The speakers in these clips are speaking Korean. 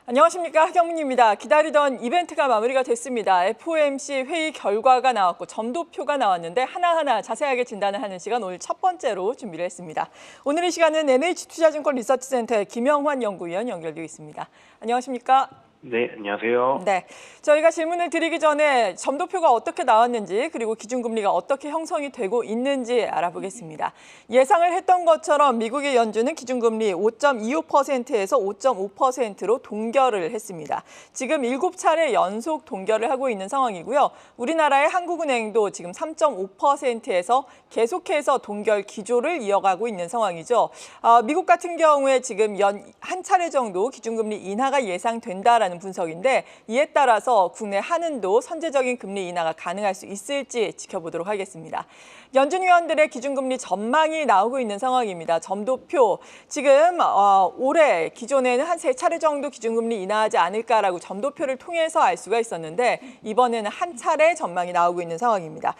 안녕하십니까, 하경민입니다. 기다리던 이벤트가 마무리가 됐습니다. FOMC 회의 결과가 나왔고 점도표가 나왔는데 하나하나 자세하게 진단을 하는 시간 오늘 첫 번째로 준비를 했습니다. 오늘 이 시간은 NH투자증권 리서치센터의 김영환 연구위원 연결되어 있습니다. 안녕하십니까? 네, 안녕하세요. 네, 저희가 질문을 드리기 전에 점도표가 어떻게 나왔는지 그리고 기준금리가 어떻게 형성이 되고 있는지 알아보겠습니다. 예상을 했던 것처럼 미국의 연준은 기준금리 5.25%에서 5.5%로 동결을 했습니다. 지금 7차례 연속 동결을 하고 있는 상황이고요. 우리나라의 한국은행도 지금 3.5%에서 계속해서 동결 기조를 이어가고 있는 상황이죠. 미국 같은 경우에 지금 연 한 차례 정도 기준금리 인하가 예상된다라는 분석인데 이에 따라서 국내 한은도 선제적인 금리 인하가 가능할 수 있을지 지켜보도록 하겠습니다. 연준 위원들의 기준금리 전망이 나오고 있는 상황입니다. 점도표 지금 올해 기존에는 한 3차례 정도 기준금리 인하하지 않을까라고 점도표를 통해서 알 수가 있었는데 이번에는 한 차례 전망이 나오고 있는 상황입니다.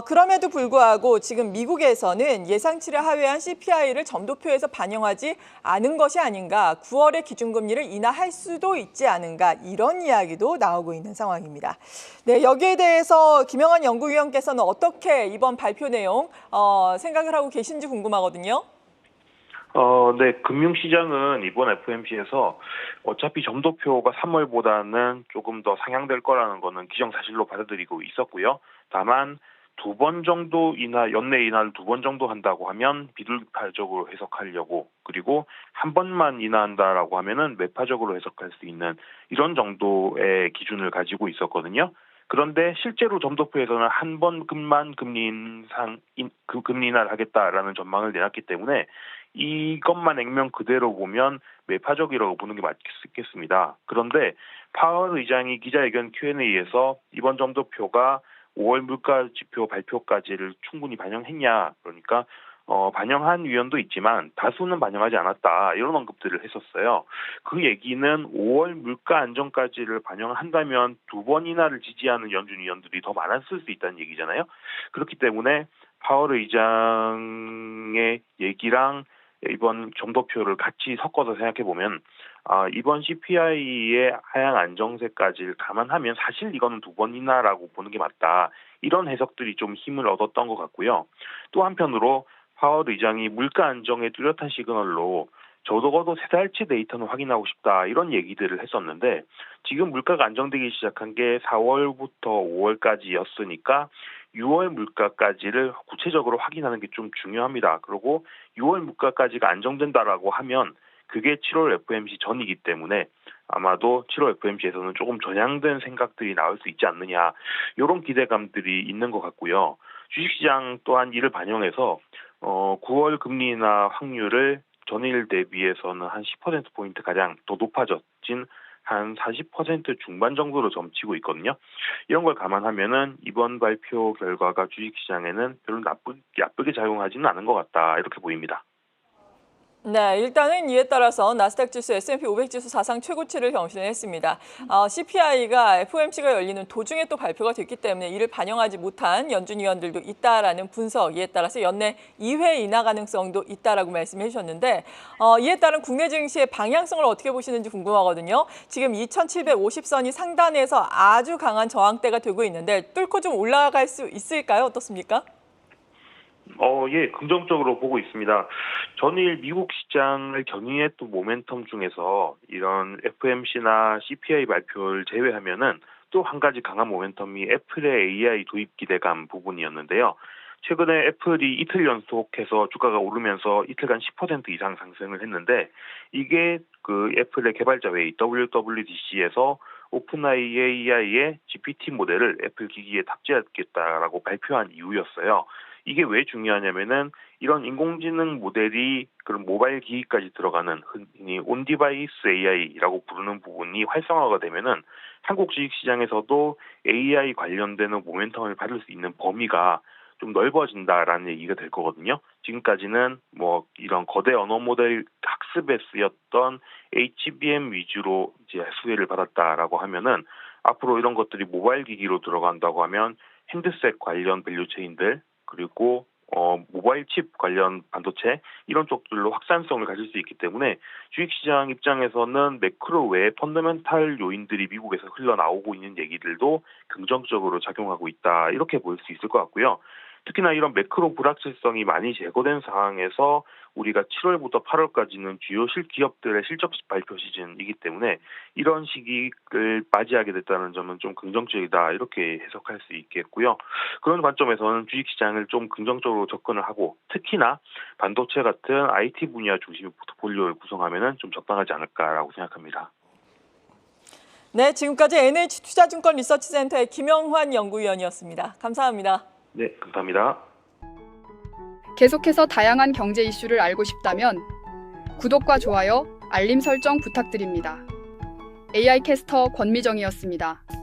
그럼에도 불구하고 지금 미국에서는 예상치를 하회한 CPI를 점도표에서 반영하지 않은 것이 아닌가, 9월에 기준금리를 인하할 수도 있지 않은가 이런 이야기도 나오고 있는 상황입니다. 네, 여기에 대해서 김영환 연구위원께서는 어떻게 이번 발표 내용 생각을 하고 계신지 궁금하거든요. 네, 금융시장은 이번 FOMC에서 어차피 점도표가 3월보다는 조금 더 상향될 거라는 거는 기정사실로 받아들이고 있었고요. 다만 2번 정도 연내 인하를 2번 정도 한다고 하면 비둘기파적으로 해석하려고, 그리고 한 번만 인하한다라고 하면은 매파적으로 해석할 수 있는 이런 정도의 기준을 가지고 있었거든요. 그런데 실제로 점도표에서는 한 번만 금리 인하를 하겠다라는 전망을 내놨기 때문에 이것만 액면 그대로 보면 매파적이라고 보는 게 맞겠습니다. 그런데 파월 의장이 기자회견 Q&A에서 이번 점도표가 5월 물가 지표 발표까지를 충분히 반영했냐, 그러니까 반영한 위원도 있지만 다수는 반영하지 않았다, 이런 언급들을 했었어요. 그 얘기는 5월 물가 안정까지를 반영한다면 2번 인하를 지지하는 연준 위원들이 더 많았을 수 있다는 얘기잖아요. 그렇기 때문에 파월 의장의 얘기랑 이번 점도표를 같이 섞어서 생각해 보면 이번 CPI의 하향 안정세까지를 감안하면 사실 이거는 2번 인하라고 보는 게 맞다, 이런 해석들이 좀 힘을 얻었던 것 같고요. 또 한편으로 파월 의장이 물가 안정에 뚜렷한 시그널로 적어도 3달치 데이터는 확인하고 싶다, 이런 얘기들을 했었는데 지금 물가가 안정되기 시작한 게 4월부터 5월까지였으니까 6월 물가까지를 구체적으로 확인하는 게 좀 중요합니다. 그리고 6월 물가까지가 안정된다라고 하면 그게 7월 FOMC 전이기 때문에 아마도 7월 FOMC에서는 조금 전향된 생각들이 나올 수 있지 않느냐, 이런 기대감들이 있는 것 같고요. 주식시장 또한 이를 반영해서 9월 금리 인하 확률을 전일 대비해서는 한 10%포인트 가량 더 높아졌진 한 40% 중반 정도로 점치고 있거든요. 이런 걸 감안하면은 이번 발표 결과가 주식시장에는 별로 나쁘게 작용하지는 않은 것 같다, 이렇게 보입니다. 네, 일단은 이에 따라서 나스닥 지수, S&P 500 지수 사상 최고치를 경신했습니다. CPI가 FOMC가 열리는 도중에 또 발표가 됐기 때문에 이를 반영하지 못한 연준 위원들도 있다라는 분석, 이에 따라서 연내 2회 인하 가능성도 있다라고 말씀해 주셨는데 이에 따른 국내 증시의 방향성을 어떻게 보시는지 궁금하거든요. 지금 2,750선이 상단에서 아주 강한 저항대가 되고 있는데 뚫고 좀 올라갈 수 있을까요? 어떻습니까? 예, 긍정적으로 보고 있습니다. 전일 미국 시장을 견인했던 모멘텀 중에서 이런 FOMC나 CPI 발표를 제외하면은 또 한 가지 강한 모멘텀이 애플의 AI 도입 기대감 부분이었는데요. 최근에 애플이 이틀 연속해서 주가가 오르면서 이틀간 10% 이상 상승을 했는데 이게 그 애플의 개발자 회의 WWDC에서 오픈AI의 GPT 모델을 애플 기기에 탑재하겠다라고 발표한 이유였어요. 이게 왜 중요하냐면은 이런 인공지능 모델이 그런 모바일 기기까지 들어가는 흔히 온디바이스 AI라고 부르는 부분이 활성화가 되면은 한국 주식시장에서도 AI 관련되는 모멘텀을 받을 수 있는 범위가 좀 넓어진다라는 얘기가 될 거거든요. 지금까지는 뭐 이런 거대 언어 모델 학습에 쓰였던 HBM 위주로 이제 수혜를 받았다라고 하면은 앞으로 이런 것들이 모바일 기기로 들어간다고 하면 핸드셋 관련 밸류체인들, 그리고 모바일 칩 관련 반도체 이런 쪽들로 확산성을 가질 수 있기 때문에 주식시장 입장에서는 매크로 외에 펀더멘탈 요인들이 미국에서 흘러나오고 있는 얘기들도 긍정적으로 작용하고 있다 이렇게 볼 수 있을 것 같고요. 특히나 이런 매크로 불확실성이 많이 제거된 상황에서 우리가 7월부터 8월까지는 주요 기업들의 실적 발표 시즌이기 때문에 이런 시기를 맞이하게 됐다는 점은 좀 긍정적이다 이렇게 해석할 수 있겠고요. 그런 관점에서는 주식시장을 좀 긍정적으로 접근을 하고 특히나 반도체 같은 IT 분야 중심의 포트폴리오를 구성하면 좀 적당하지 않을까라고 생각합니다. 네, 지금까지 NH투자증권 리서치센터의 김영환 연구위원이었습니다. 감사합니다. 네, 감사합니다. 계속해서 다양한 경제 이슈를 알고 싶다면 구독과 좋아요, 알림 설정 부탁드립니다. AI 캐스터 권미정이었습니다.